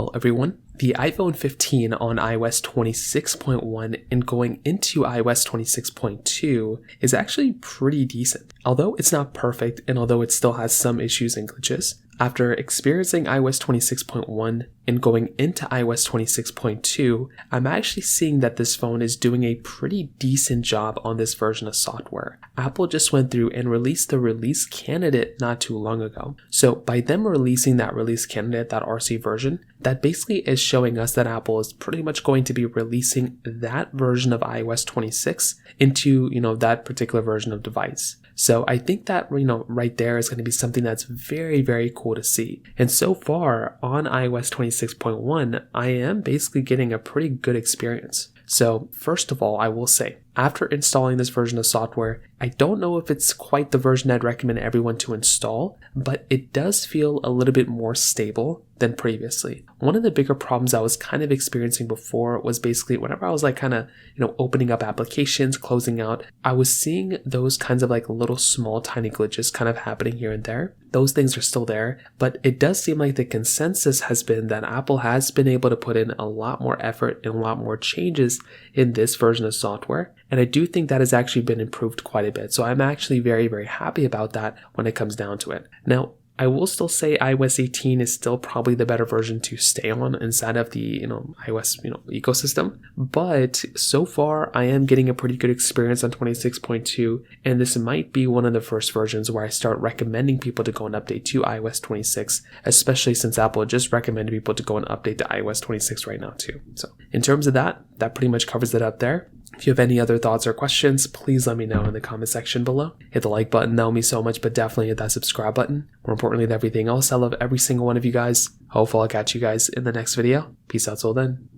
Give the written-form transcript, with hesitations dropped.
Well, everyone, the iPhone 15 on iOS 26.1 and going into iOS 26.2 is actually pretty decent. Although it's not perfect and although it still has some issues and glitches, after experiencing iOS 26.1 and going into iOS 26.2, I'm actually seeing that this phone is doing a pretty decent job on this version of software. Apple just went through and released the release candidate not too long ago. So by them releasing that release candidate, that RC version, that basically is showing us that Apple is pretty much going to be releasing that version of iOS 26 into, that particular version of device. So I think that, right there is going to be something that's very, very cool to see. And so far on iOS 26.1, I am basically getting a pretty good experience. So first of all, I will say, after installing this version of software, I don't know if it's quite the version I'd recommend everyone to install, but it does feel a little bit more stable than previously. One of the bigger problems I was kind of experiencing before was basically whenever I was opening up applications, closing out, I was seeing those kinds of little small tiny glitches kind of happening here and there. Those things are still there, but it does seem like the consensus has been that Apple has been able to put in a lot more effort and a lot more changes in this version of software. And I do think that has actually been improved quite a bit. So I'm actually very, very happy about that when it comes down to it. Now, I will still say iOS 18 is still probably the better version to stay on inside of the iOS ecosystem. But so far, I am getting a pretty good experience on 26.2, and this might be one of the first versions where I start recommending people to go and update to iOS 26, especially since Apple just recommended people to go and update to iOS 26 right now too. So in terms of that pretty much covers it up there. If you have any other thoughts or questions, please let me know in the comment section below. Hit the like button, that would mean so much, but definitely hit that subscribe button. More importantly than everything else, I love every single one of you guys. Hopefully I'll catch you guys in the next video. Peace out till then.